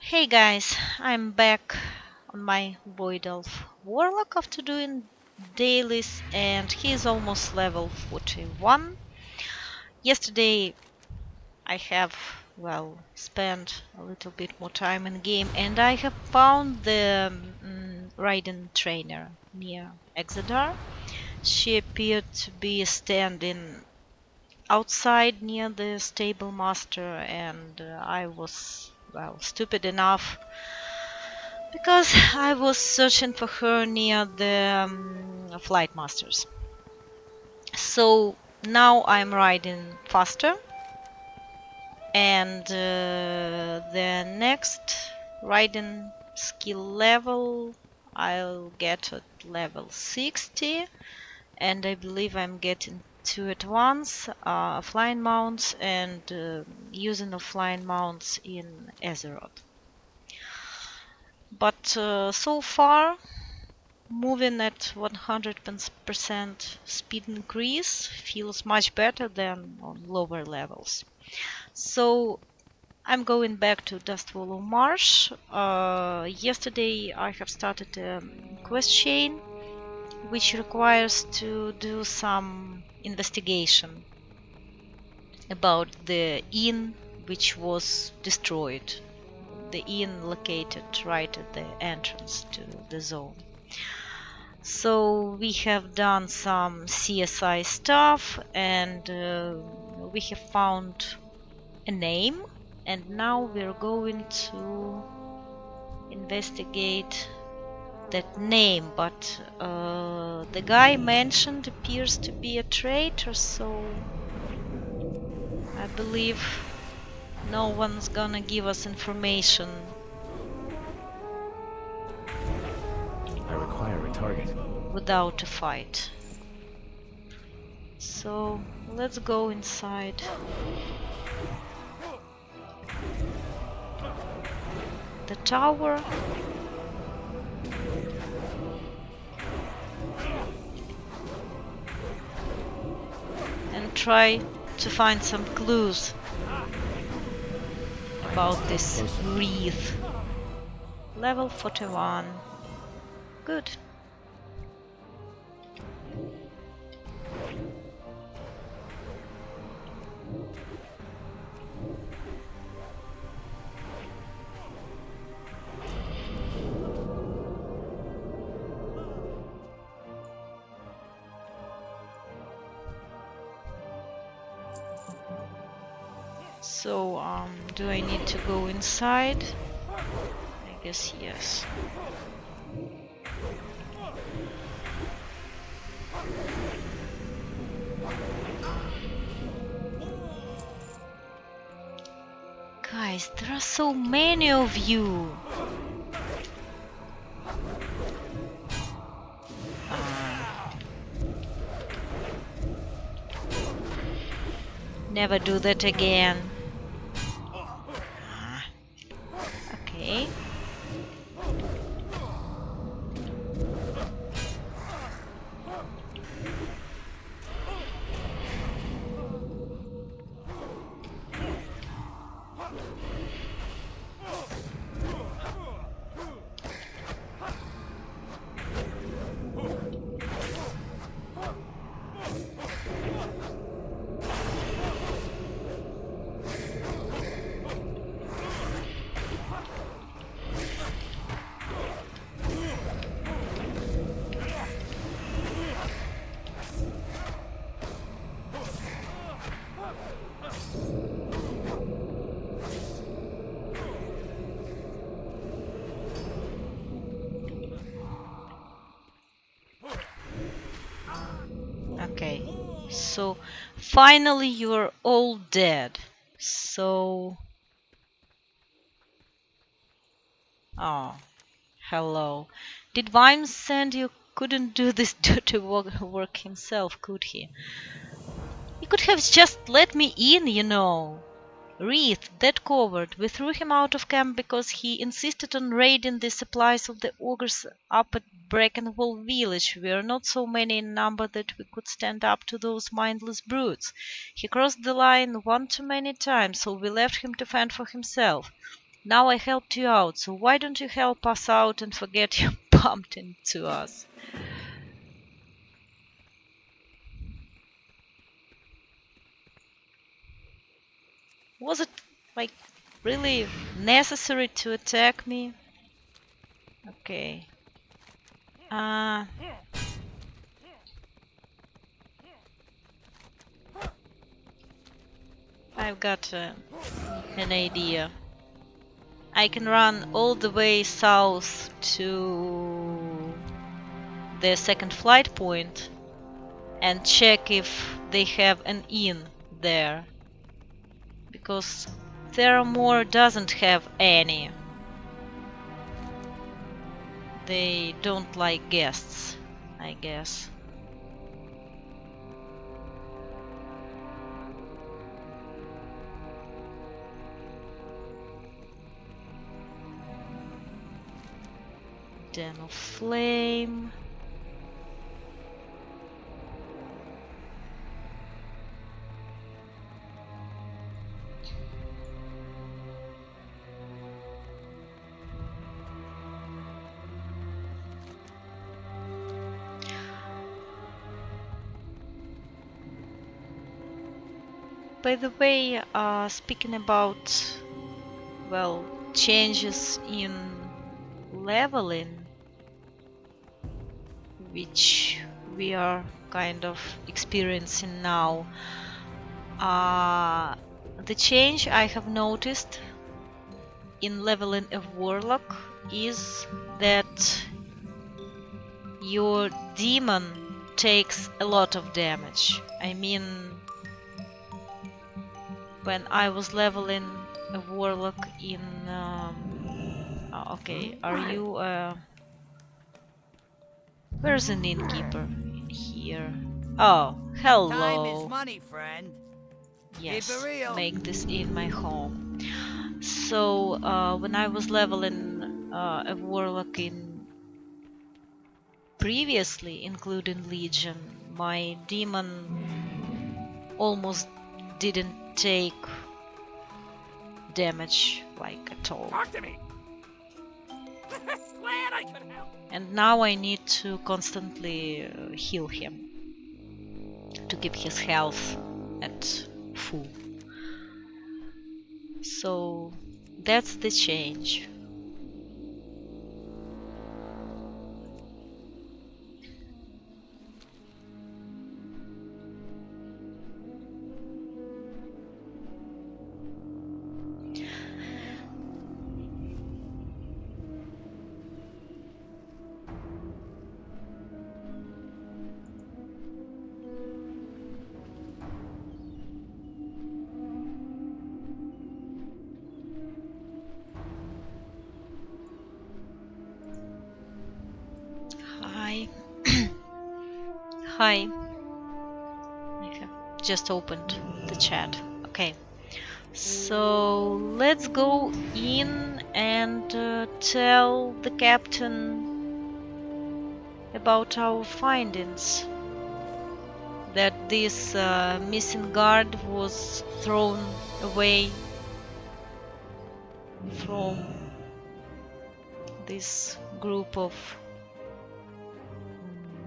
Hey guys, I'm back on my Void Elf Warlock after doing dailies, and he's almost level 41. Yesterday I have, spent a little bit more time in game, and I have found the Raiden trainer near Exodar. She appeared to be standing outside near the stable master, and I was, stupid enough because I was searching for her near the flight masters. So now I'm riding faster, and the next riding skill level I'll get at level 60, and I believe I'm getting two at once, flying mounts and using the flying mounts in Azeroth. But so far, moving at 100% speed increase feels much better than on lower levels. So I'm going back to Dustwallow Marsh. Yesterday I have started a quest chain which requires to do some investigation about the inn which was destroyed. The inn located right at the entrance to the zone. So we have done some CSI stuff, and we have found a name, and now we're going to investigate that name. But the guy mentioned appears to be a traitor, so I believe no one's gonna give us information. I require a target. Without a fight. So let's go inside. The tower. And try to find some clues about this wreath. Level 41. Good. So, do I need to go inside? I guess yes. Guys, there are so many of you! Never do that again. Okay. Okay, so finally you're all dead. So... Oh, hello. Did Vimes send you? Couldn't do this dirty work himself, could he? He could have just let me in, you know. Wreath, that coward, we threw him out of camp because he insisted on raiding the supplies of the ogres up at Brackenwall village. We are not so many in number that we could stand up to those mindless brutes. He crossed the line one too many times, so we left him to fend for himself. Now I helped you out, so why don't you help us out and forget you bumped into us? Was it, like, really necessary to attack me? Okay. I've got an idea. I can run all the way south to the second flight point and check if they have an inn there. Because Theramore doesn't have any. They don't like guests, I guess. Den of Flame. By the way, speaking about, well, changes in leveling, which we are kind of experiencing now, the change I have noticed in leveling a Warlock is that your demon takes a lot of damage. I mean, when I was leveling a Warlock in... okay, are you... where's an innkeeper? In here. Oh, hello. Time is money, friend. Yes, Keep it real. make this in my home. So, when I was leveling a Warlock in previously, including Legion, my demon almost didn't take damage, like, at all. Talk to me. Glad I could help. And now I need to constantly heal him to keep his health at full. So that's the change. Hi. Hi. I have just opened the chat. Okay. So let's go in and tell the captain about our findings. That this missing guard was thrown away from this group of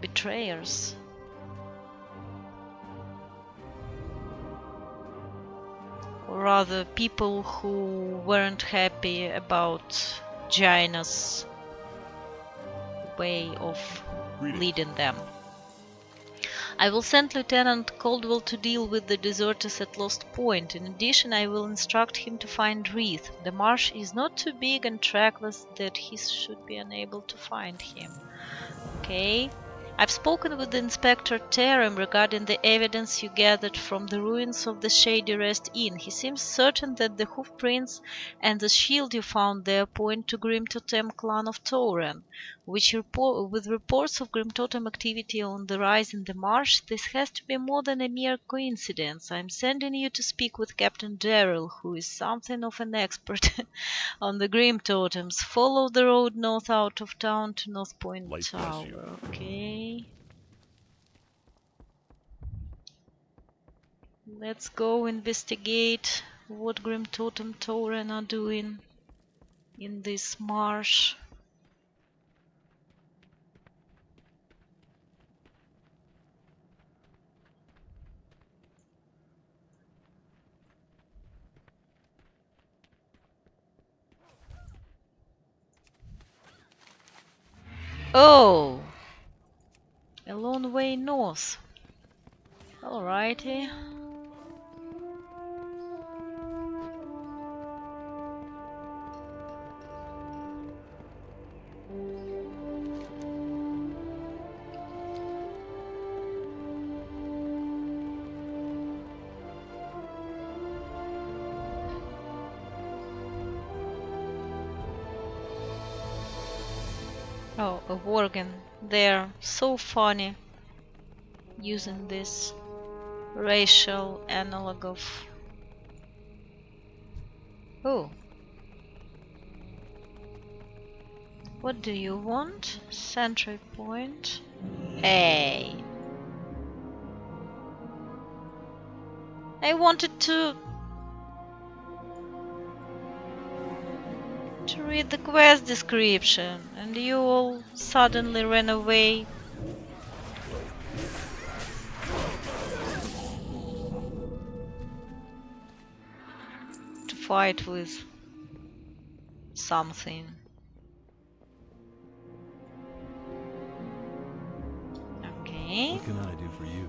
betrayers. Or rather, people who weren't happy about Jaina's way of leading them. I will send Lieutenant Caldwell to deal with the deserters at Lost Point. In addition, I will instruct him to find Wreath. The marsh is not too big and trackless that he should be unable to find him. Okay. I've spoken with Inspector Tarim regarding the evidence you gathered from the ruins of the Shady Rest Inn. He seems certain that the hoof prints and the shield you found there point to Grim Totem clan of Tauren, with reports of Grim Totem activity on the rise in the marsh. This has to be more than a mere coincidence. I'm sending you to speak with Captain Darrell, who is something of an expert on the Grim Totems. Follow the road north out of town to North Point Tower. Okay. Let's go investigate what Grim Totem Tauren are doing. in this marsh. Oh, a long way north. Alrighty. Oh, a worgen. They're so funny using this racial analog of... Oh. What do you want? Sentry point. Hey. I wanted to read the quest description, and you all suddenly ran away. To fight with something. Okay. What can I do for you?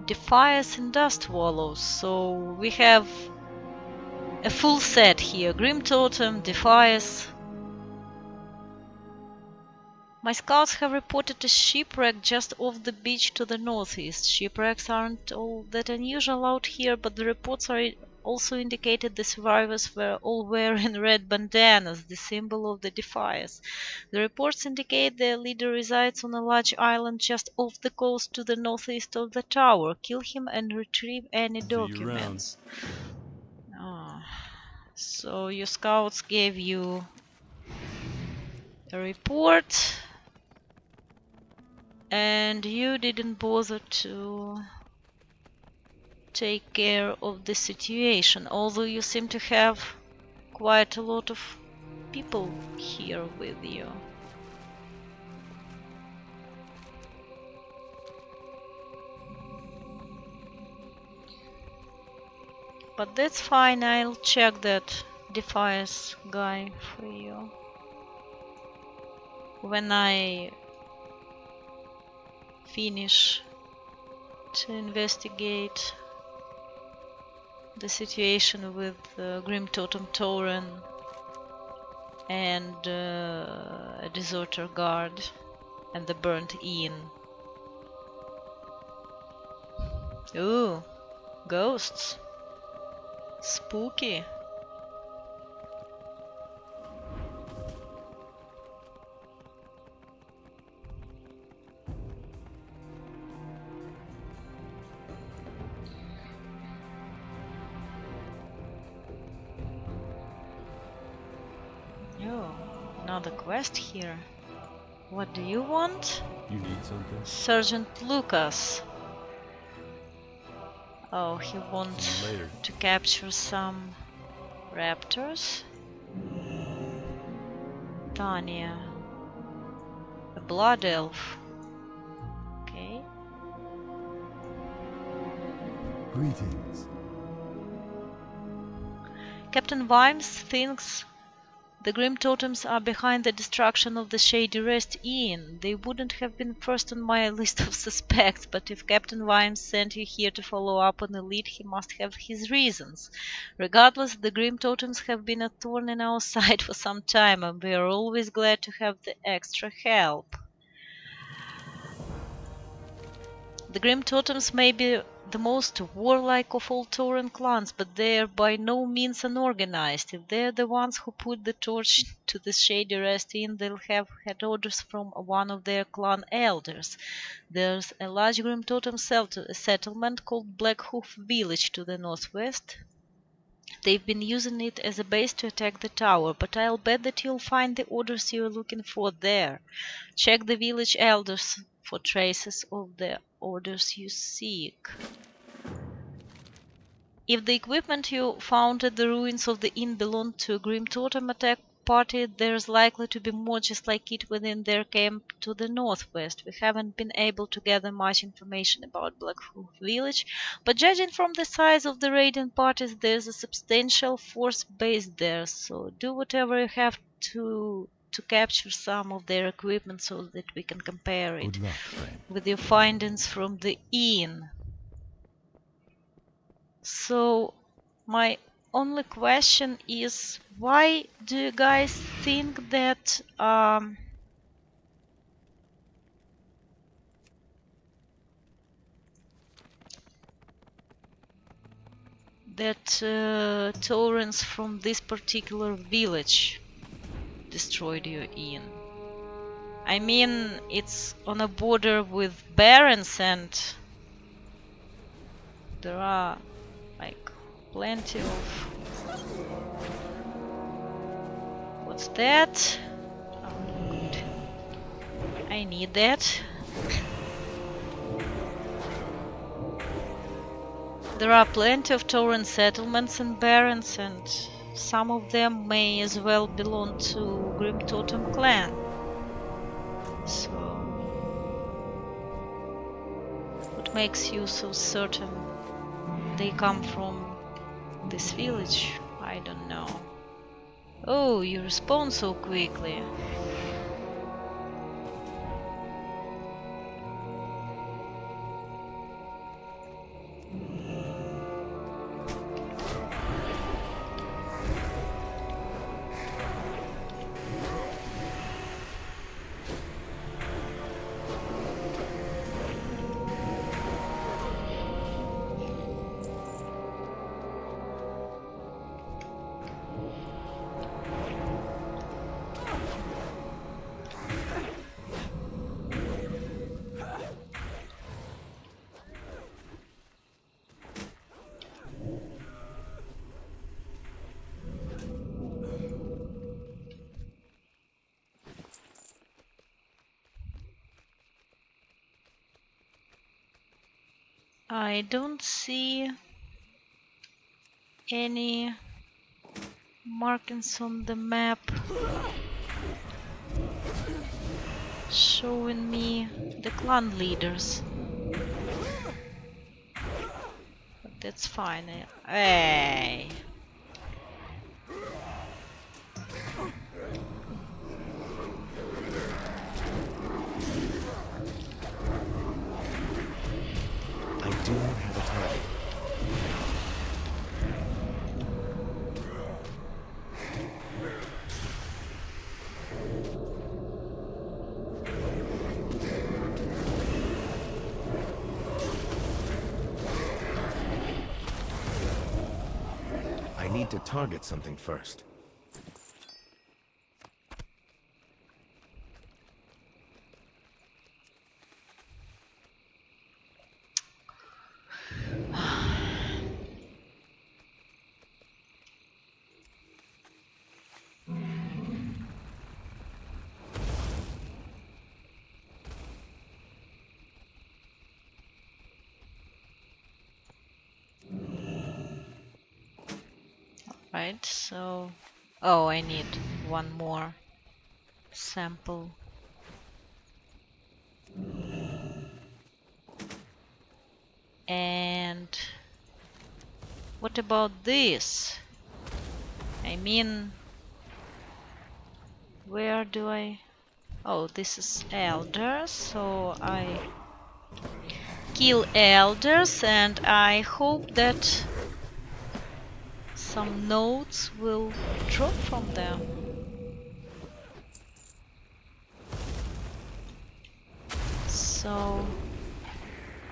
Defias and Dust Wallows. So we have a full set here. Grim Totem, Defias. My scouts have reported a shipwreck just off the beach to the northeast. Shipwrecks aren't all that unusual out here, but the reports also indicated the survivors were all wearing red bandanas, the symbol of the Defias. The reports indicate their leader resides on a large island just off the coast to the northeast of the tower. Kill him and retrieve any documents. Oh. So your scouts gave you a report. And you didn't bother to take care of the situation, although you seem to have quite a lot of people here with you. But that's fine, I'll check that Defias guy for you when I finish to investigate the situation with Grim Totem Tauren and a deserter guard and the burnt inn. Ooh, ghosts. Spooky. Oh, another quest here. What do you want? You need something? Sergeant Lucas. Oh, he wants to capture some raptors. Tanya. A blood elf. Okay. Greetings. Captain Vimes thinks the Grim Totems are behind the destruction of the Shady Rest Inn. They wouldn't have been first on my list of suspects, but if Captain Vimes sent you here to follow up on the lead, he must have his reasons. Regardless, the Grim Totems have been a thorn in our side for some time, and we are always glad to have the extra help. The Grim Totems may be the most warlike of all Tauren clans, but they are by no means unorganized. If they're the ones who put the torch to the Shady Rest Inn, they'll have had orders from one of their clan elders. There's a large Grim Totem settlement called Blackhoof Village to the northwest. They've been using it as a base to attack the tower, but I'll bet that you'll find the orders you're looking for there. Check the village elders for traces of the orders you seek. If the equipment you found at the ruins of the inn belonged to a Grim Totem attack, party, there's likely to be more just like it within their camp to the northwest. We haven't been able to gather much information about Blackfoot Village, but judging from the size of the raiding parties, there's a substantial force based there. So do whatever you have to capture some of their equipment so that we can compare it Good luck, friend. with your findings from the inn. So my only question is, why do you guys think that torrents from this particular village destroyed your inn? I mean, it's on a border with barrens and there are like plenty of... What's that? Oh, good. I need that. There are plenty of torrent settlements and barrens, and some of them may as well belong to Grim Totem clan. So, what makes you so certain they come from this village? I don't know. Oh, you respond so quickly. I don't see any markings on the map showing me the clan leaders. But that's fine. Hey! I do not have a target. I need to target something first. Right, so... Oh, I need one more sample. And... what about this? I mean... where do I... Oh, this is elders, so I kill elders and I hope that some notes will drop from them. So...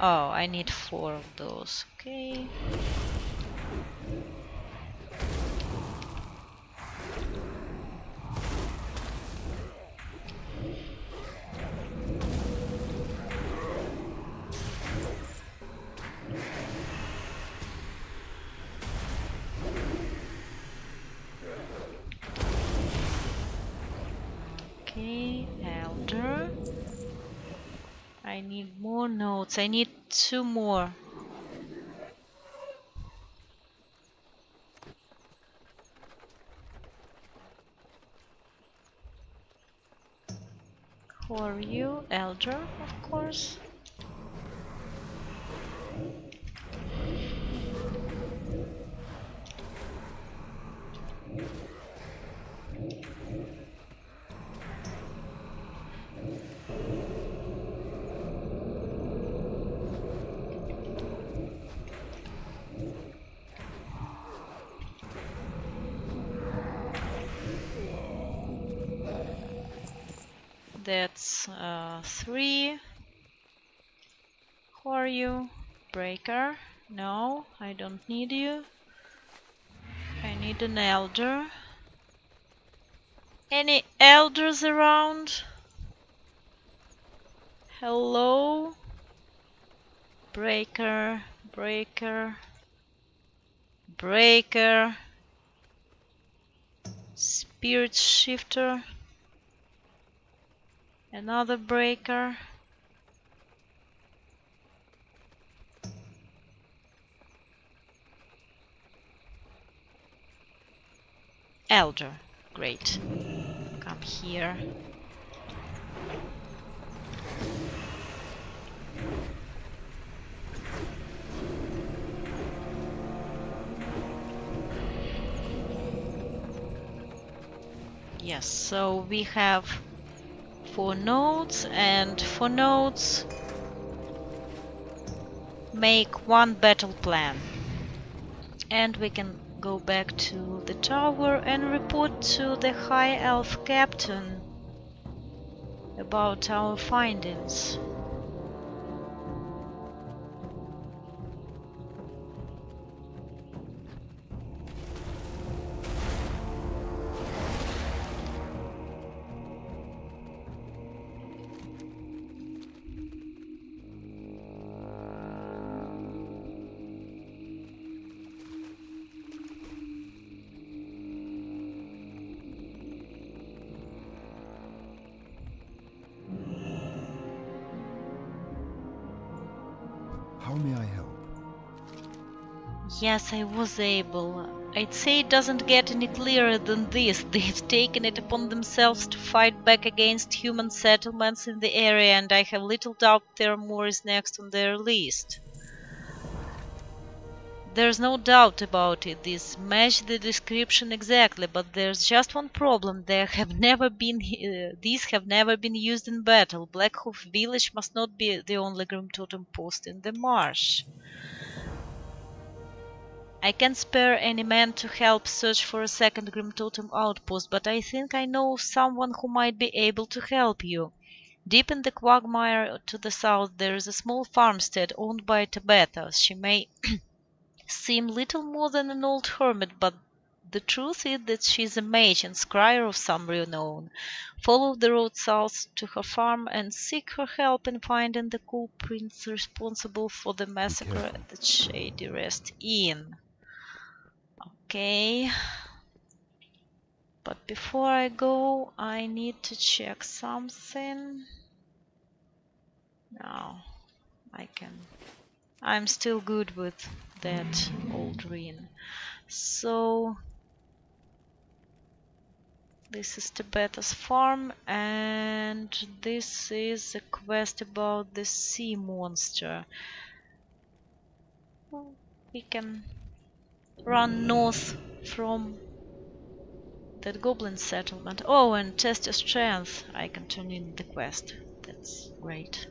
oh, I need 4 of those, okay. Okay, elder. I need more notes. I need 2 more. Elder, of course. That's 3. Who are you? Breaker? No, I don't need you. I need an elder. Any elders around? Hello? Breaker, breaker, breaker. Spirit shifter. Another breaker. Elder. Great. Come here. Yes, so we have 4 nodes, and 4 nodes make 1 battle plan. And we can go back to the tower and report to the High Elf Captain about our findings. How may I help? Yes, I was able. I'd say it doesn't get any clearer than this. They've taken it upon themselves to fight back against human settlements in the area, and I have little doubt Theramore is next on their list. There's no doubt about it. These match the description exactly, but there's just one problem. These have never been used in battle. Blackhoof Village must not be the only Grim Totem post in the marsh. I can spare any man to help search for a second Grim Totem outpost, but I think I know someone who might be able to help you. Deep in the quagmire to the south there is a small farmstead owned by Tabetha. She may seem little more than an old hermit, but the truth is that she is a mage and scryer of some renown. Follow the road south to her farm and seek her help in finding the culprits responsible for the massacre at the Shady Rest Inn. Okay. But before I go, I need to check something. Now, I'm still good with that old ring. So, this is Tabetha's farm, and this is a quest about the sea monster. We can run north from that goblin settlement. Oh, and test your strength. I can turn in the quest. That's great.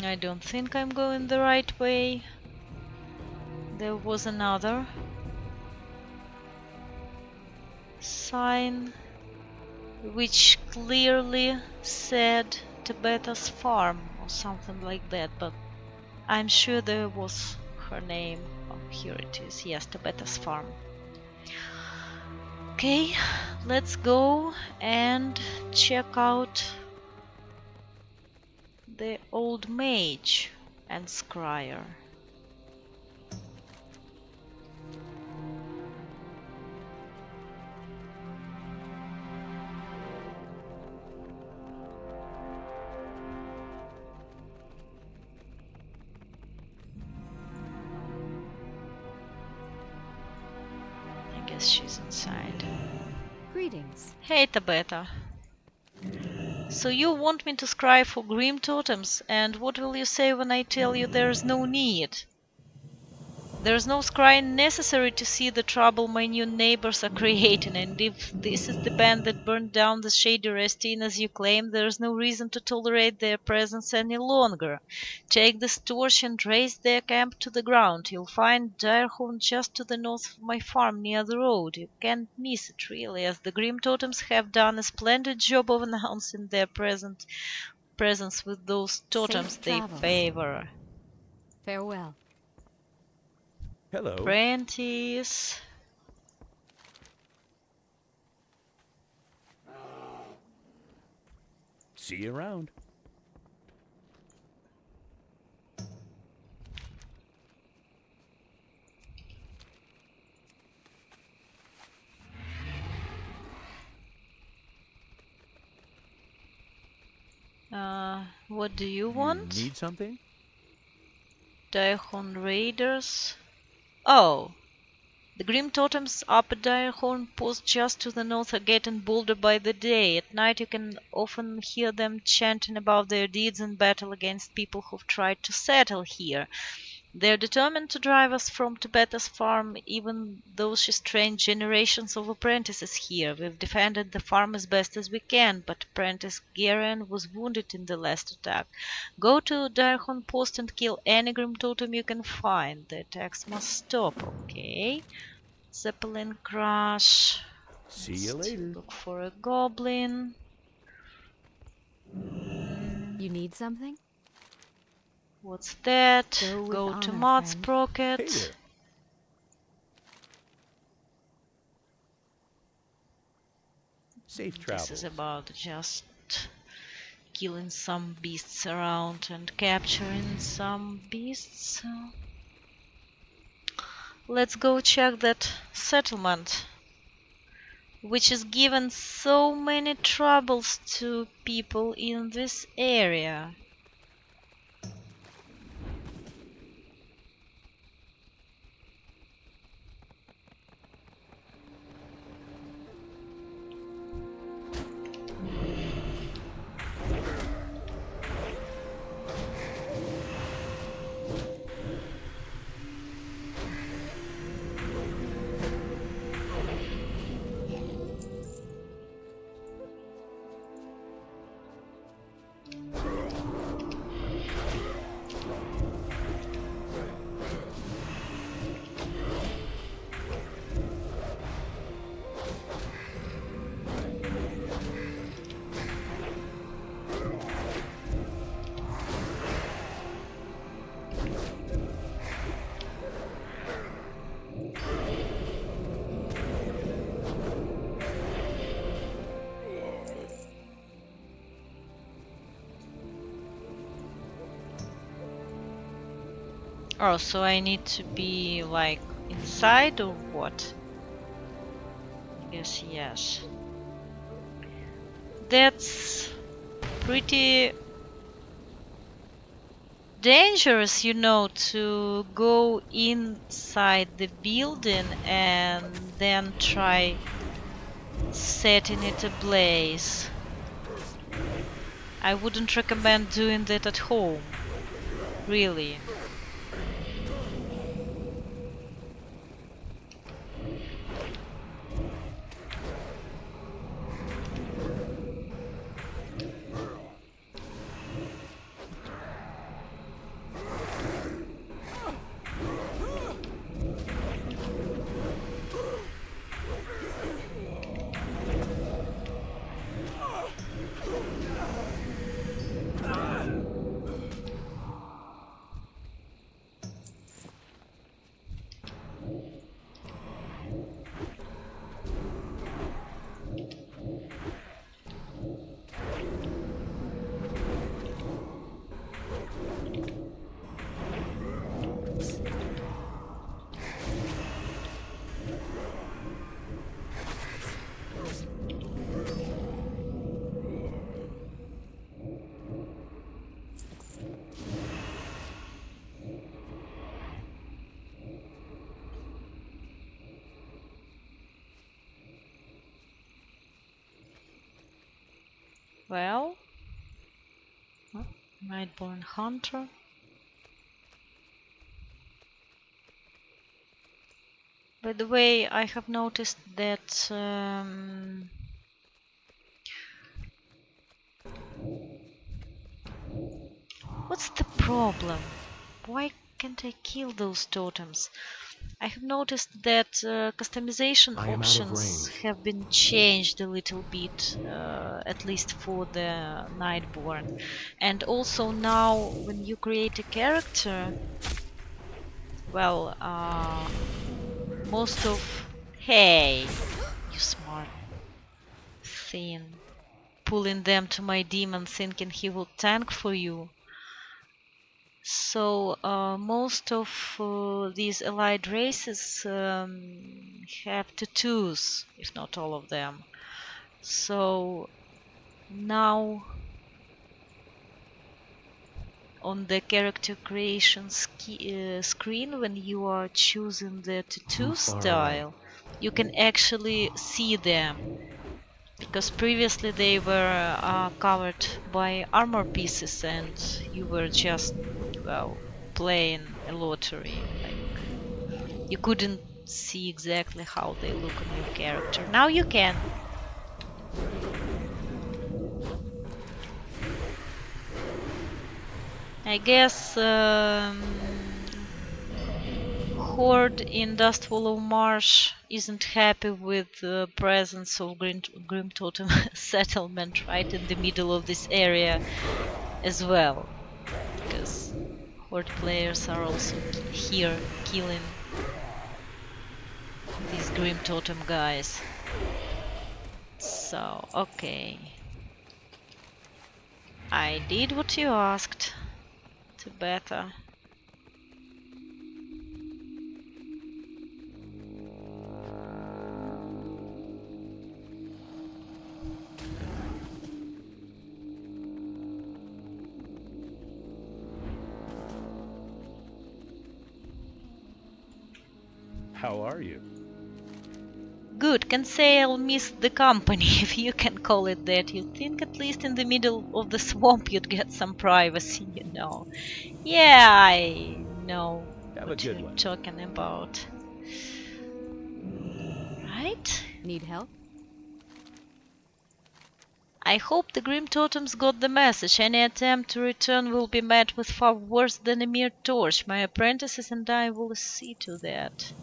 I don't think I'm going the right way. There was another sign which clearly said Tabetha's farm or something like that, but I'm sure there was her name. Oh, here it is. Yes, Tabetha's farm. Okay, let's go and check out the old mage and scryer. I guess she's inside. Greetings. Hey, Tabeta. So you want me to scry for Grim Totems, and what will you say when I tell you there's no need? There's no scrying necessary to see the trouble my new neighbors are creating, and if this is the band that burned down the shady resting as you claim, there's no reason to tolerate their presence any longer. Take this torch and raze their camp to the ground. You'll find Direhorn just to the north of my farm near the road. You can't miss it, really, as the Grim Totems have done a splendid job of announcing their presence with those totems Safe they travels. favor. Farewell. Hello. Apprentice. See you around. What do you want? Need something? Direhorn Raiders. Oh, the Grim Totems up at Direhorn Post just to the north are getting bolder by the day. At night you can often hear them chanting about their deeds in battle against people who've tried to settle here. They're determined to drive us from Tibeta's farm, even though she's trained generations of apprentices here. We've defended the farm as best as we can, but apprentice Garen was wounded in the last attack. Go to Direhorn Post and kill any Grim Totem you can find. The attacks must stop, okay? Zeppelin Crash. See you Let's later. look for a goblin. You need something? What's that? Go with Go to honor, Mod friend. Sprocket. Hey there. Safe travels. This is about just killing some beasts around and capturing some beasts. Let's go check that settlement, which is given so many troubles to people in this area. Oh, so I need to be like inside or what? I guess yes. That's pretty dangerous, you know, to go inside the building and then try setting it ablaze. I wouldn't recommend doing that at home, really. Well, Nightborn Hunter. By the way, I have noticed that what's the problem? Why can't I kill those totems? I have noticed that customization I am out of options range. have been changed a little bit, at least for the Nightborn. And also now, when you create a character, well, most of... Hey, you smart thing. Pulling them to my demon thinking he will tank for you. So most of these allied races have tattoos, if not all of them. So now on the character creation screen, when you are choosing the tattoo style, you can actually see them. Because previously they were covered by armor pieces and you were just, well, playing a lottery. Like, you couldn't see exactly how they look on your character. Now you can. I guess Horde in Dustwallow Marsh isn't happy with the presence of Grim Totem settlement right in the middle of this area as well. Because Horde players are also here killing these Grim Totem guys. So, okay. I did what you asked. To better. How are you? Good, can say I'll miss the company, if you can call it that. You'd think at least in the middle of the swamp you'd get some privacy, you know. Yeah, I know Have a what good you're one. talking about. Right? Need help? I hope the Grim Totems got the message. Any attempt to return will be met with far worse than a mere torch. My apprentices and I will see to that.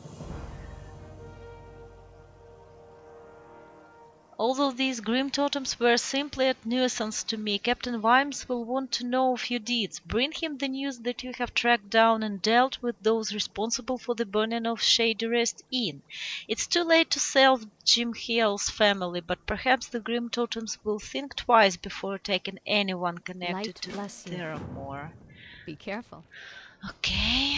Although these Grim Totems were simply a nuisance to me, Captain Vimes will want to know of your deeds. Bring him the news that you have tracked down and dealt with those responsible for the burning of Shady Rest Inn. It's too late to save Jim Hale's family, but perhaps the Grim Totems will think twice before taking anyone connected Light to bless you. Theramore. Be careful. Okay.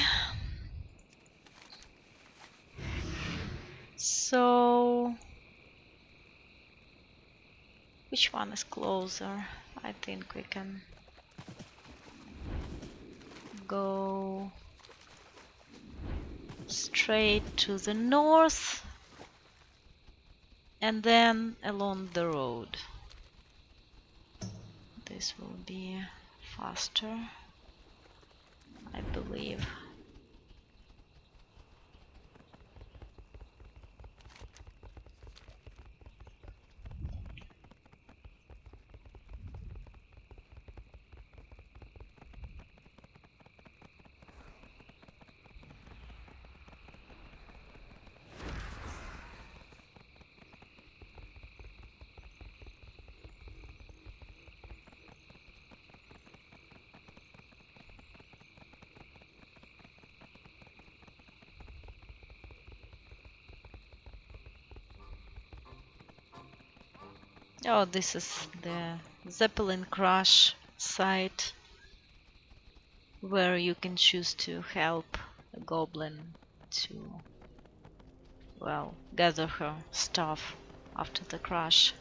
So... which one is closer? I think we can go straight to the north and then along the road. This will be faster, I believe. Oh, this is the Zeppelin Crush site where you can choose to help a goblin to, well, gather her stuff after the crash.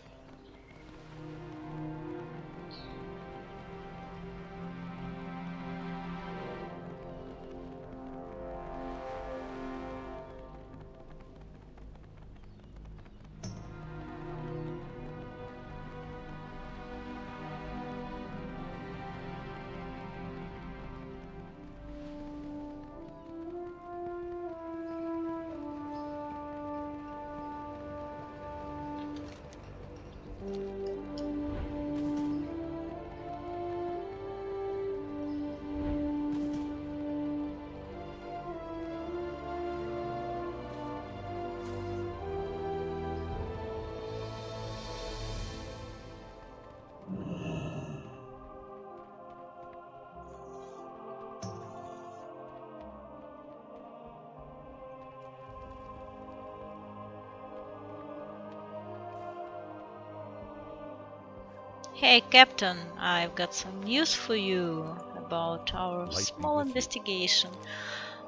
Hey, Captain, I've got some news for you about our Light be small with you. investigation.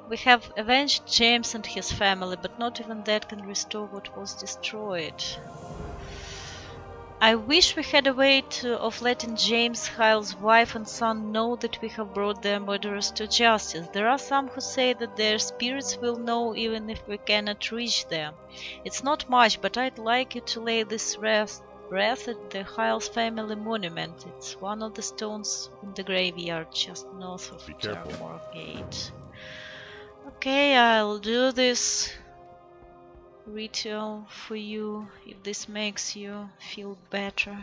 We have avenged James and his family, but not even that can restore what was destroyed. I wish we had a way of letting James, Hyle's wife and son know that we have brought their murderers to justice. There are some who say that their spirits will know even if we cannot reach them. It's not much, but I'd like you to lay this wreath at the Hyle's family monument. It's one of the stones in the graveyard just north of Be careful. Terramore Gate. Okay, I'll do this ritual for you if this makes you feel better.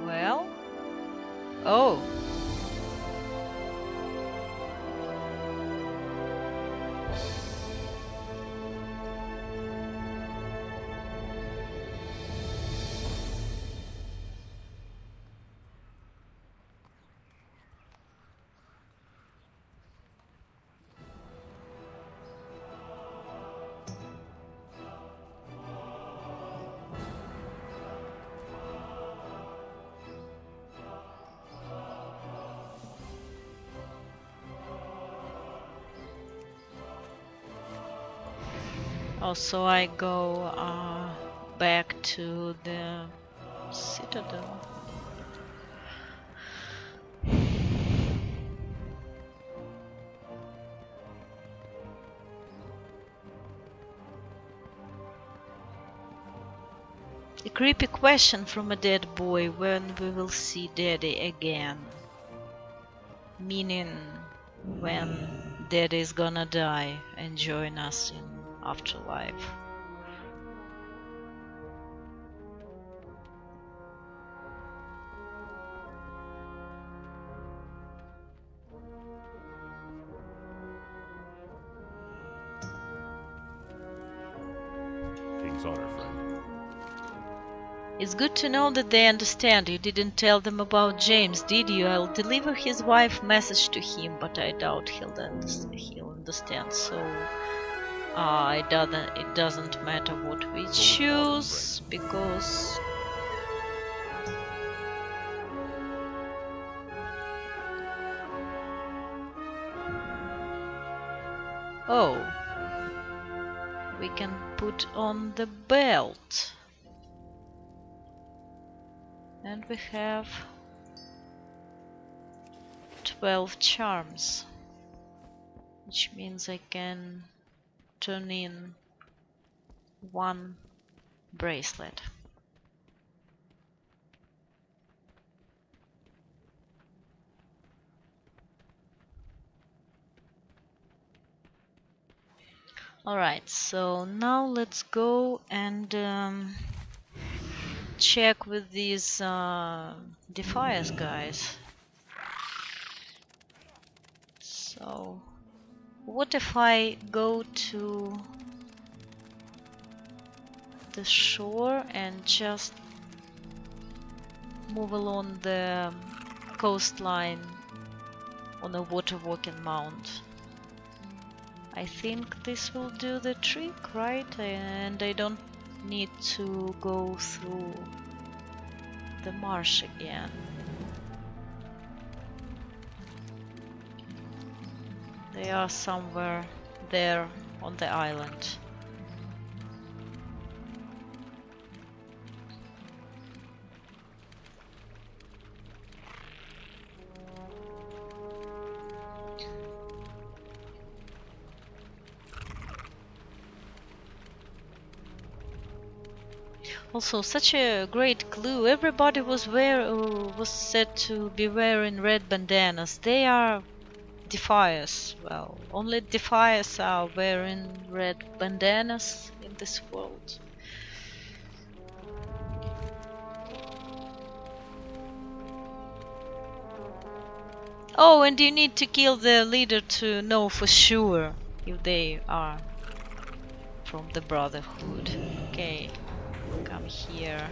Well, oh, also I go back to the citadel. A creepy question from a dead boy: when we will see Daddy again? Meaning, when Daddy is gonna die and join us in afterlife. King's honor, friend. It's good to know that they understand. You didn't tell them about James, did you? I'll deliver his wife message to him, but I doubt he'll understand. So it doesn't matter what we choose because oh, we can put on the belt. And we have 12 charms, which means I can turn in one bracelet. Alright, so now let's go and check with these Defias guys. So, what if I go to the shore and just move along the coastline on a water walking mount? I think this will do the trick, right? And I don't need to go through the marsh again. They are somewhere there on the island. Also, such a great clue. Everybody was said to be wearing red bandanas. They are Defiers. Well, only Defiers are wearing red bandanas in this world. Oh, and you need to kill the leader to know for sure if they are from the Brotherhood. Okay, come here.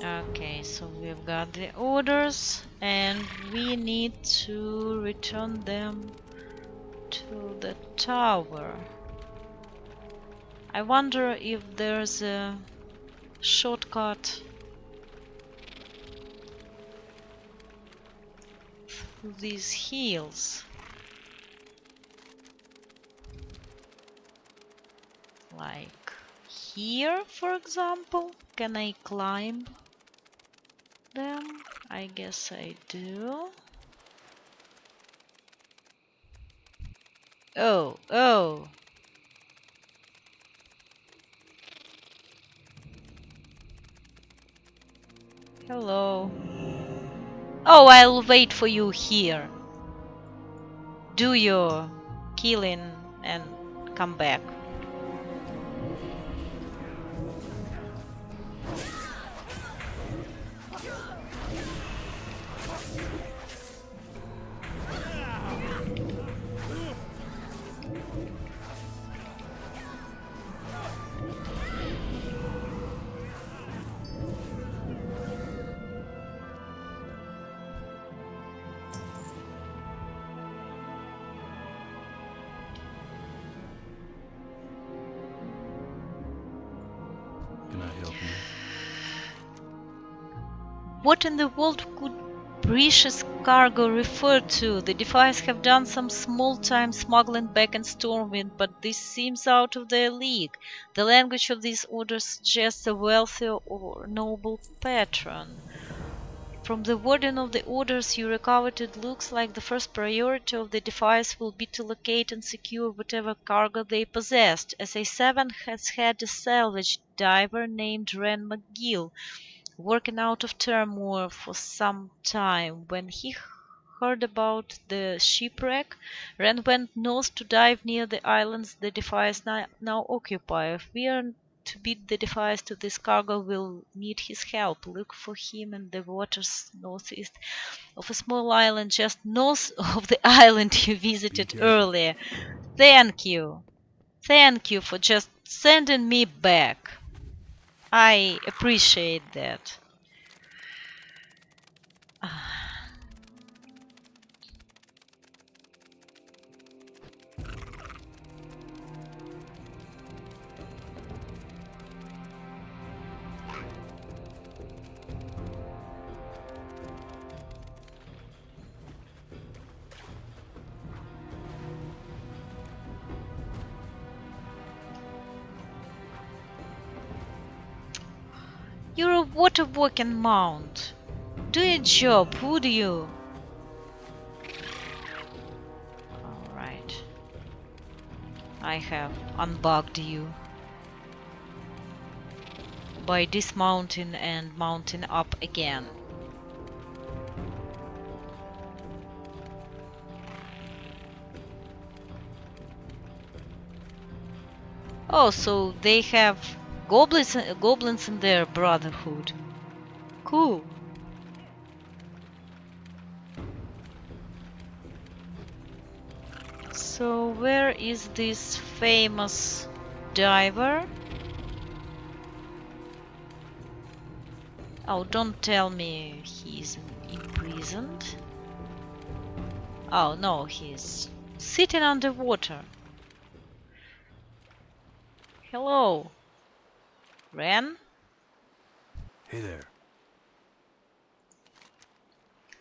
Okay, so we've got the orders and we need to return them to the tower. I wonder if there's a shortcut through these hills. Like here, for example. Can I climb them? I guess I do. Oh. Hello. Oh, I'll wait for you here. Do your killing and come back. Can I help you? What in the world could precious cargo refer to? The Defiers have done some small-time smuggling back in Stormwind, but this seems out of their league. The language of these orders suggests a wealthy or noble patron. From the wording of the orders you recovered, it looks like the first priority of the Defiers will be to locate and secure whatever cargo they possessed. SA-7 has had a salvage diver named Ren McGill working out of Turmoil for some time. When he heard about the shipwreck, Ren went north to dive near the islands the Defiers now occupy. If we are to beat the Defiers to this cargo, we'll need his help. Look for him in the waters northeast of a small island just north of the island you visited earlier. Thank you. Thank you for just sending me back. I appreciate that. You're a water-walking mount. Do your job, would you? Alright. I have unbugged you by dismounting and mounting up again. Oh, so they have goblins in their Brotherhood. Cool. So where is this famous diver? Oh, don't tell me he's imprisoned. Oh no, he's sitting underwater. Hello. Ren? Hey there.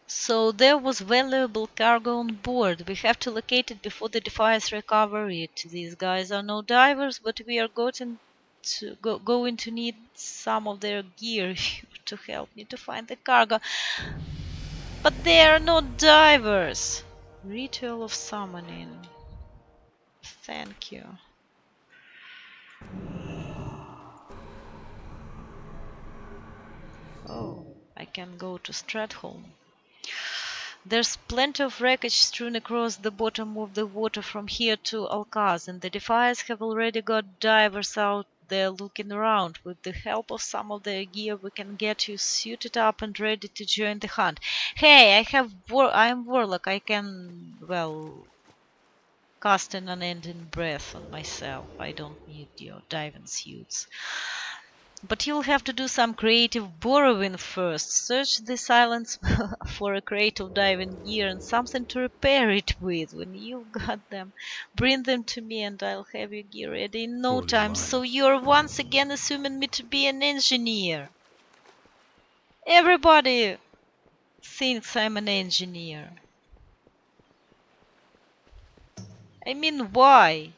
So there was valuable cargo on board. We have to locate it before the Defiers recover it. These guys are no divers, but we are going to need some of their gear to help me to find the cargo. But they are not divers. Ritual of summoning. Thank you. Oh, I can go to Stratholm. There's plenty of wreckage strewn across the bottom of the water from here to Alcaz, and the Defiers have already got divers out there looking around. With the help of some of their gear, we can get you suited up and ready to join the hunt. Hey, I'm Warlock. I can, well, cast an unending breath on myself. I don't need your diving suits. But you'll have to do some creative borrowing first. Search this island for a crate of diving gear and something to repair it with. When you've got them, bring them to me and I'll have your gear ready in no 40 time. So miles. you're once again assuming me to be an engineer. Everybody thinks I'm an engineer. I mean, why?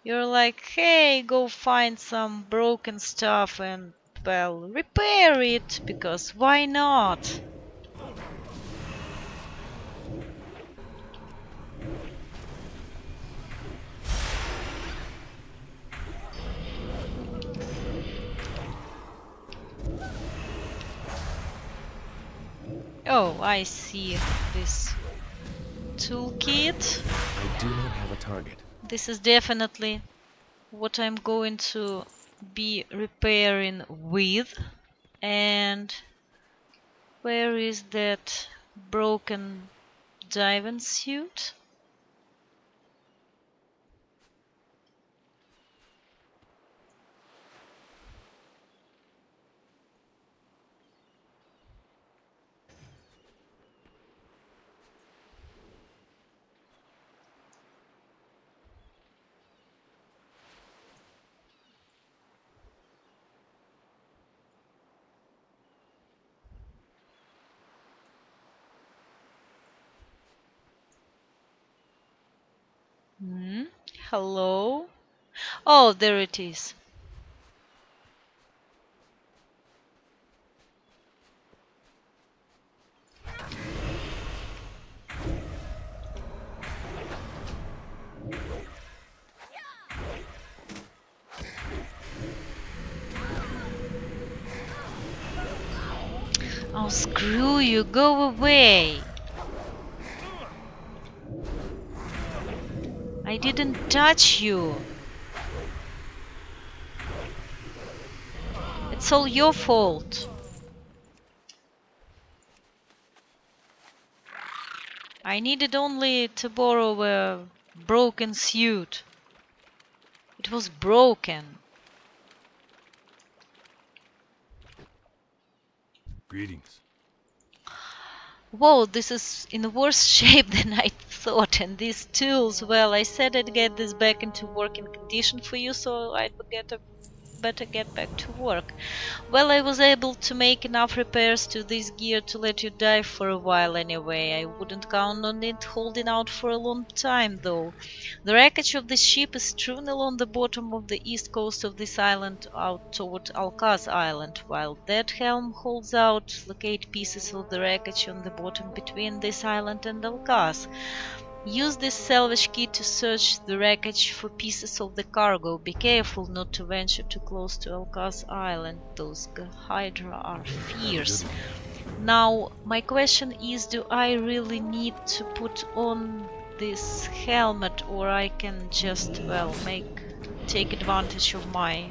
You're like, hey, go find some broken stuff and, well, repair it, because why not? Oh, I see this toolkit. I do not have a target. This is definitely what I'm going to be repairing with. And where is that broken diving suit? Hmm? Hello? Oh, there it is. Oh, screw you, go away. I didn't touch you. It's all your fault. I needed only to borrow a broken suit. It was broken. Greetings. Whoa, this is in worse shape than I thought. And these tools, well, I said I'd get this back into working condition for you, so better get back to work. Well, I was able to make enough repairs to this gear to let you dive for a while anyway. I wouldn't count on it holding out for a long time, though. The wreckage of the ship is strewn along the bottom of the east coast of this island out toward Alcaz Island. While that helm holds out, locate pieces of the wreckage on the bottom between this island and Alcaz. Use this salvage kit to search the wreckage for pieces of the cargo. Be careful not to venture too close to Alcaz Island. Those Hydra are fierce. Now, my question is, do I really need to put on this helmet, or I can just, well, take advantage of my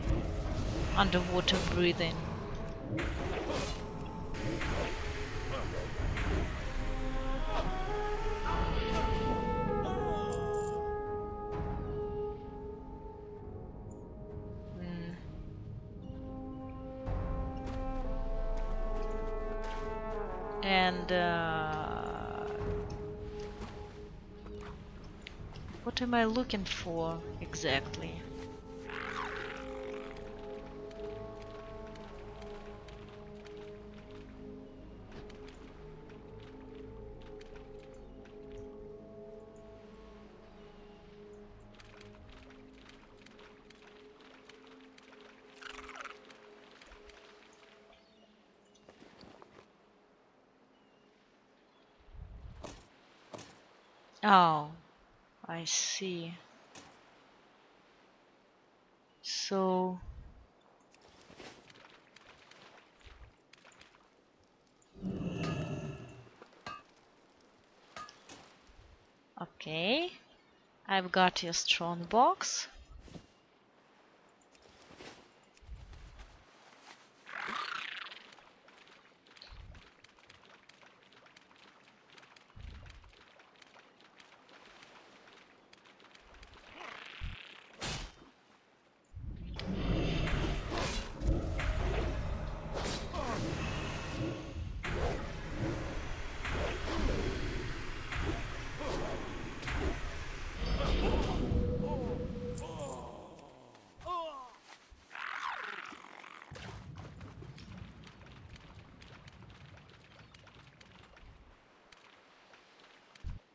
underwater breathing? And What am I looking for exactly? Oh, I see. So, okay, I've got your strong box.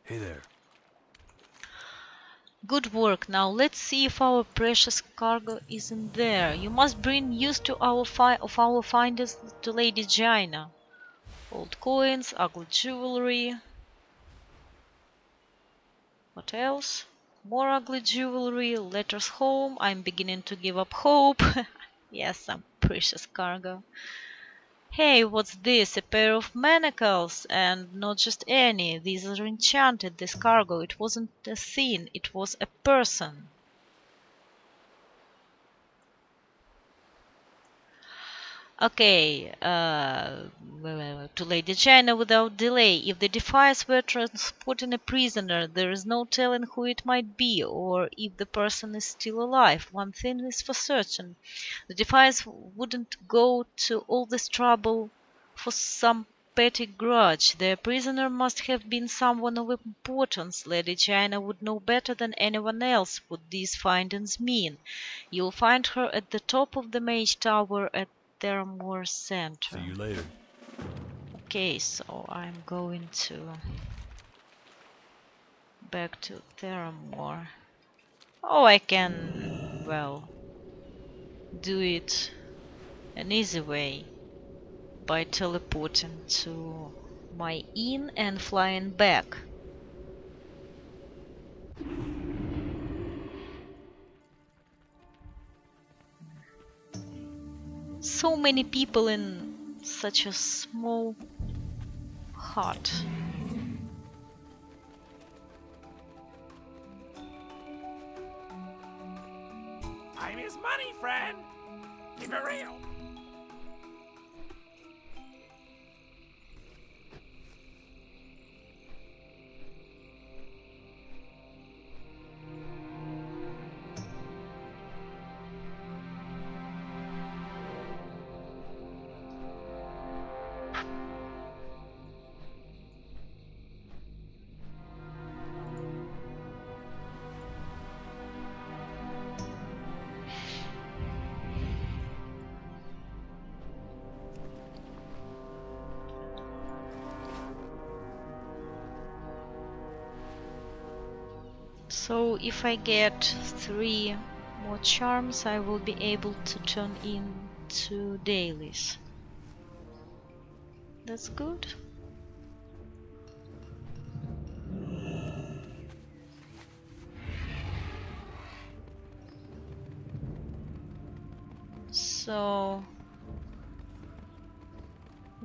Hey there. Good work. Now let's see if our precious cargo is in there. You must bring news to our finders to Lady Jaina. Old coins, ugly jewelry. What else? More ugly jewelry, letters home. I'm beginning to give up hope. Yes, some precious cargo. Hey, what's this? A pair of manacles, and not just any. These are enchanted, this cargo. It wasn't a thing, it was a person. Okay, to Lady China without delay. If the Defiance were transporting a prisoner, there is no telling who it might be, or if the person is still alive. One thing is for certain. The Defiance wouldn't go to all this trouble for some petty grudge. Their prisoner must have been someone of importance. Lady China would know better than anyone else what these findings mean. You'll find her at the top of the Mage Tower at Theramore Center. See you later. Okay, so I'm going to back to Theramore. Oh, I can, well, do it an easy way by teleporting to my inn and flying back. So many people in such a small hut. Time is money, friend. Keep it real. So if I get 3 more charms, I will be able to turn into dailies. That's good. So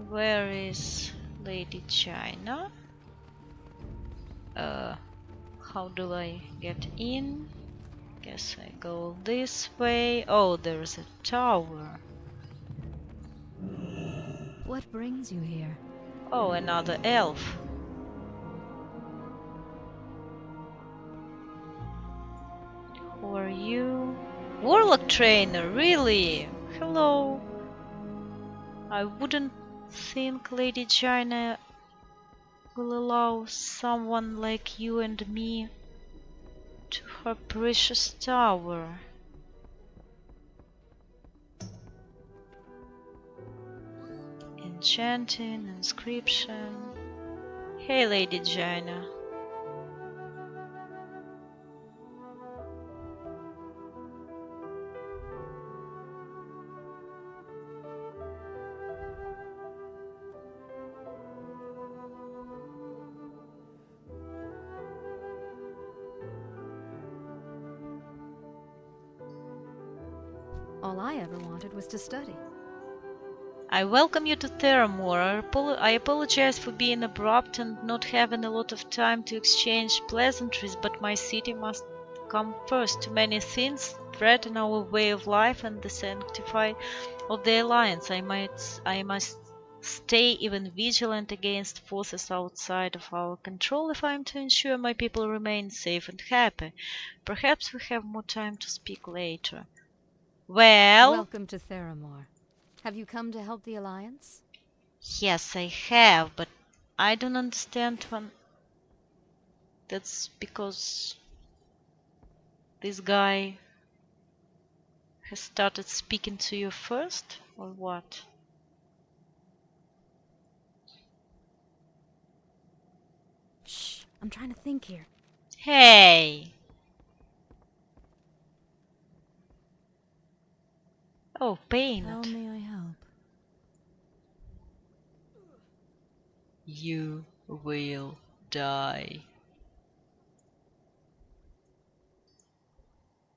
where is Lady China? How do I get in? Guess I go this way. Oh, there's a tower. What brings you here? Oh, another elf. Who are you? Warlock trainer, really? Hello. I wouldn't think Lady China will allow someone like you and me to her precious tower. Enchanting, inscription. Hey, Lady Jaina. All I ever wanted was to study. I welcome you to Theramore. I apologize for being abrupt and not having a lot of time to exchange pleasantries, but my city must come first. Too many things threaten our way of life and the sanctity of the Alliance. I must stay even vigilant against forces outside of our control if I am to ensure my people remain safe and happy. Perhaps we have more time to speak later. Well... Welcome to Theramore. Have you come to help the Alliance? Yes, I have, but I don't understand when... That's because this guy has started speaking to you first, or what? Shh, I'm trying to think here. Hey! Oh, paint. How may I help? You will die.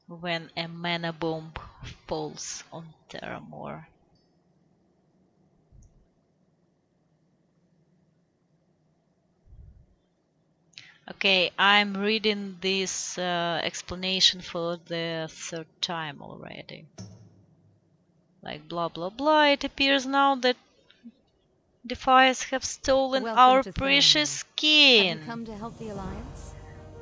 When a mana bomb falls on Theramore. Okay, I'm reading this explanation for the third time already. Like blah blah blah, it appears now that Defiers have stolen Welcome our to precious Theramore. Have you skin. come to help the Alliance?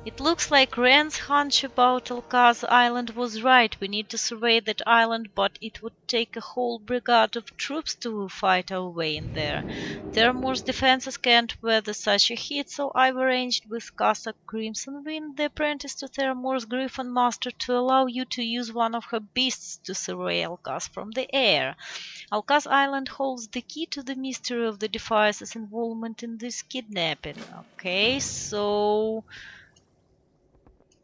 It looks like Ren's hunch about Alcaz Island was right. We need to survey that island, but it would take a whole brigade of troops to fight our way in there. Theramore's defenses can't weather such a hit, so I've arranged with Casa Crimson Wind, the apprentice to Theramore's Griffin Master, to allow you to use one of her beasts to survey Alcaz from the air. Alcaz Island holds the key to the mystery of the Defiers' involvement in this kidnapping. Okay, so...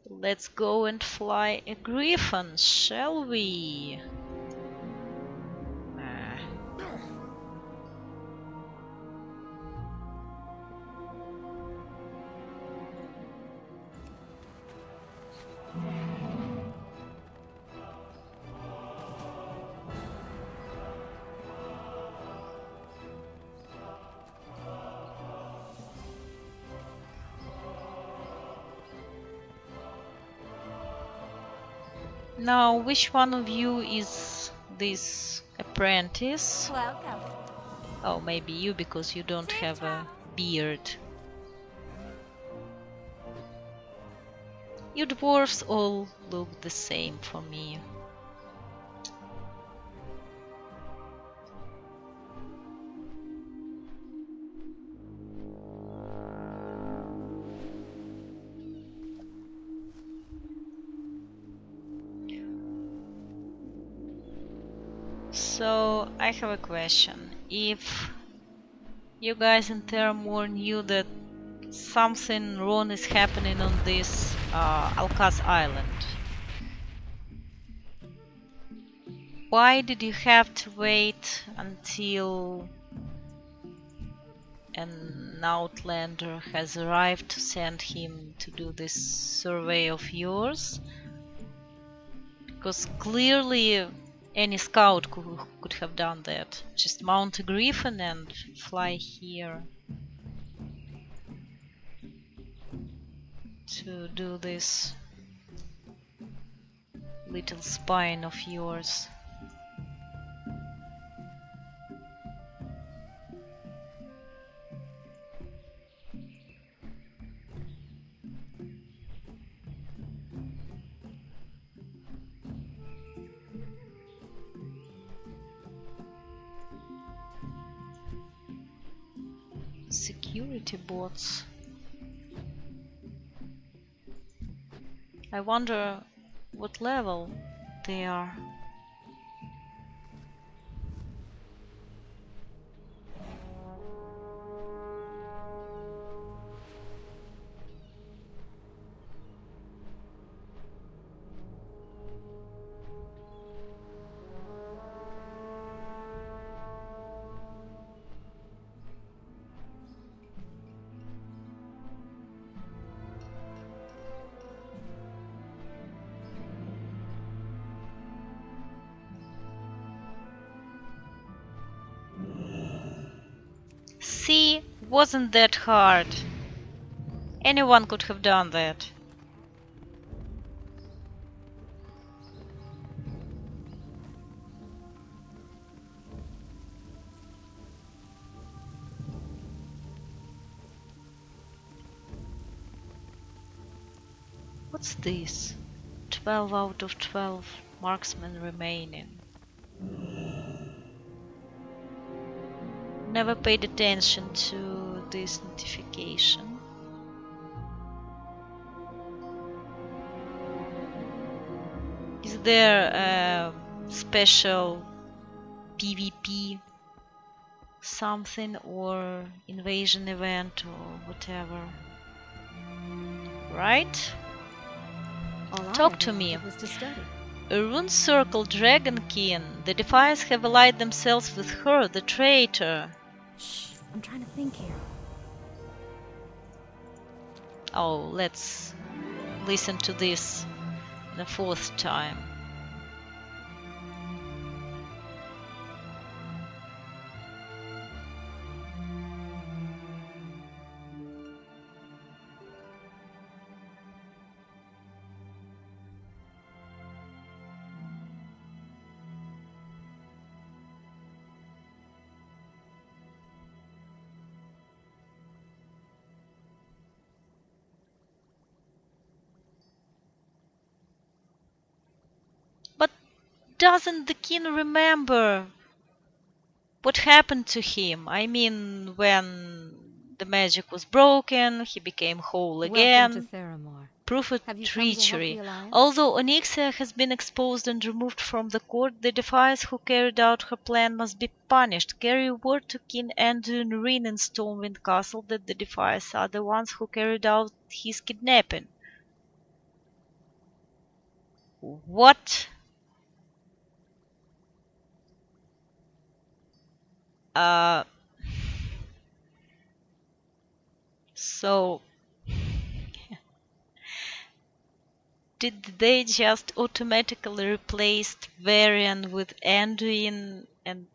let's go and fly a griffin, shall we? Ah. Now, which one of you is this apprentice? Welcome. Oh, maybe you, because you don't have a beard. You dwarfs all look the same for me. So, I have a question. If you guys in Theramore knew that something wrong is happening on this Alcaz Island, why did you have to wait until an outlander has arrived to send him to do this survey of yours? Because clearly any scout could have done that. Just mount a griffin and fly here to do this little spine of yours. Security bots. I wonder what level they are. See, wasn't that hard? Anyone could have done that. What's this? 12 out of 12 marksmen remaining. Never paid attention to this notification. Is there a special PvP something or invasion event or whatever? Right? All I Talk ever to me. wanted was to study. A rune circle Dragonkin. The Defiance have allied themselves with her, the traitor. Shh, I'm trying to think here. Oh, let's listen to this the fourth time. But doesn't the king remember what happened to him? I mean, when the magic was broken, he became whole Welcome again. to Theramore. Proof of Have you come to help treachery. the Alliance? Although Onyxia has been exposed and removed from the court, the Defiance who carried out her plan must be punished. Carry word to King Anduin Rin in Stormwind Castle that the Defiance are the ones who carried out his kidnapping. What? So did they just automatically replace Varian with Anduin and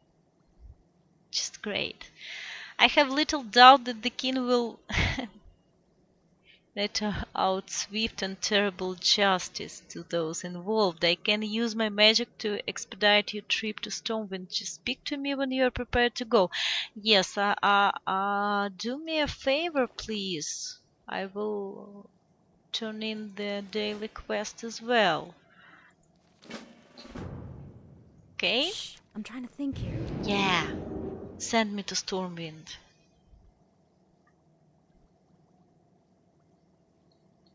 just great. I have little doubt that the king will let out swift and terrible justice to those involved. I can use my magic to expedite your trip to Stormwind. Just speak to me when you are prepared to go. Yes, do me a favor, please. I will turn in the daily quest as well. Okay? Shh, I'm trying to think here. Yeah. Send me to Stormwind.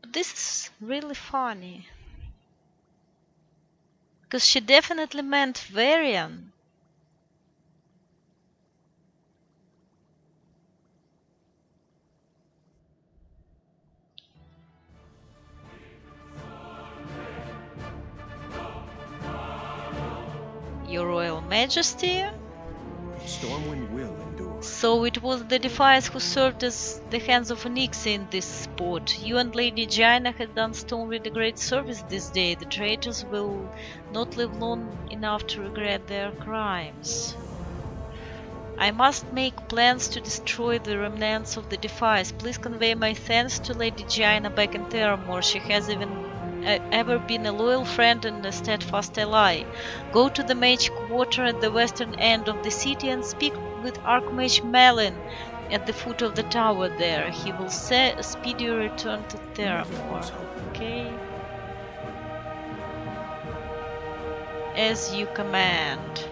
But this is really funny. Because she definitely meant Varian. Your Royal Majesty? Stormwind will endure. So it was the Defiance who served as the hands of Onyxia in this spot. You and Lady Jaina had done Stormwind a great service this day. The traitors will not live long enough to regret their crimes. I must make plans to destroy the remnants of the Defiance. Please convey my thanks to Lady Jaina back in Theramore. She has ever been a loyal friend and a steadfast ally. Go to the mage quarter at the western end of the city and speak with Archmage Melin at the foot of the tower there. He will speed your return to Theramore. Okay? As you command.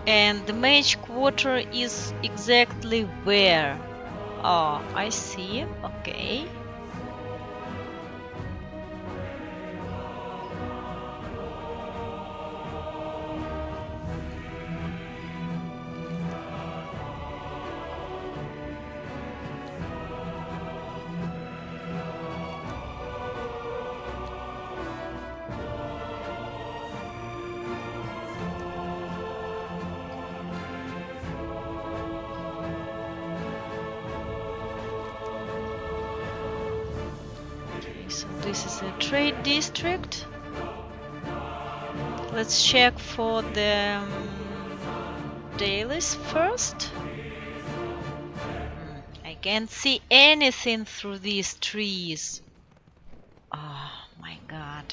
And the mage quarter is exactly where? Oh, I see. Okay. So this is a trade district. Let's check for the dailies first. I can't see anything through these trees. Oh my god.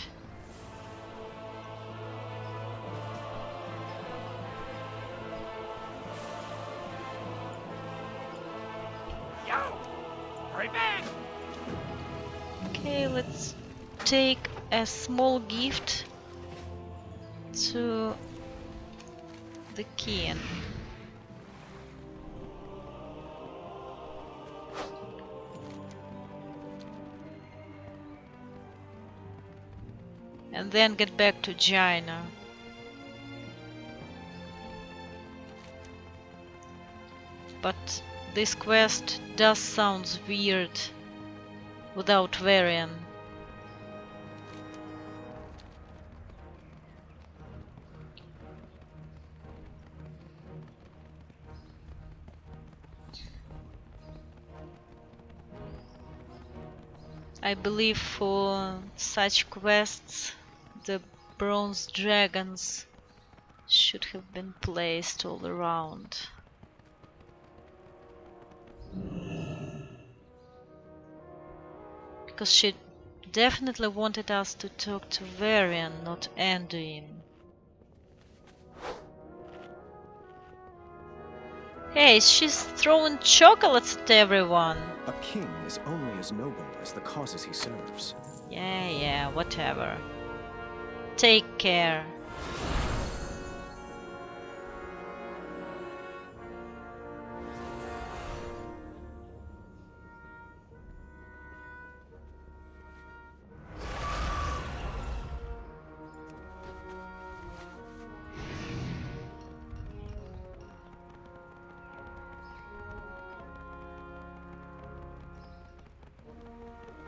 Yo! Hurry back! Okay, let's take a small gift to the king. And then get back to Jaina. But this quest does sound weird without Varian. I believe for such quests the bronze dragons should have been placed all around. Because she definitely wanted us to talk to Varian, not Anduin. Hey, she's throwing chocolates at everyone. A king is only as noble as the causes he serves. Yeah, whatever. Take care.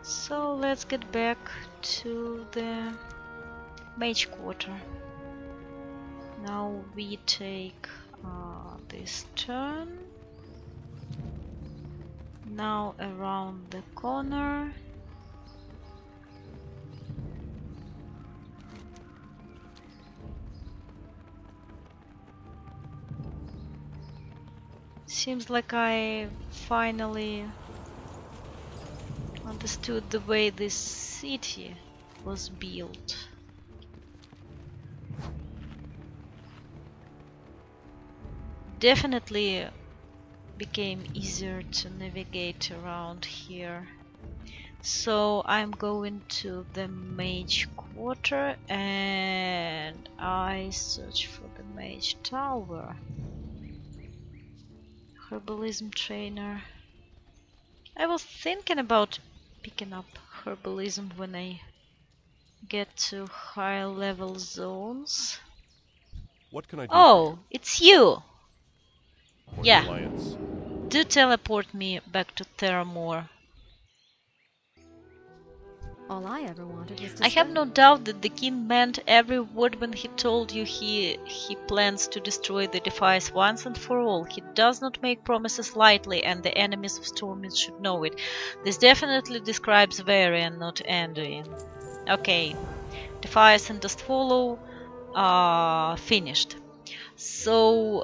So let's get back to the mage quarter. Now we take this turn. Now around the corner. Seems like I finally understood the way this city was built. Definitely became easier to navigate around here. So I'm going to the mage quarter and I search for the mage tower. Herbalism trainer. I was thinking about picking up herbalism when I get to higher level zones. What can I do? Oh, it's you! For Yeah. the Alliance? Do teleport me back to Theramore. All I ever wanted was to I have stay. no doubt that the king meant every word when he told you he plans to destroy the device once and for all. He does not make promises lightly, and the enemies of Stormwind should know it. This definitely describes Varian, not Anduin. Okay, Defiance and Dustfollow are finished. So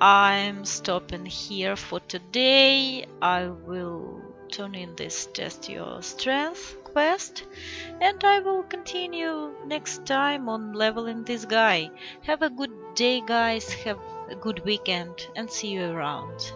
I'm stopping here for today. I will turn in this Test Your Strength quest, and I will continue next time on leveling this guy. Have a good day, guys, have a good weekend, and see you around.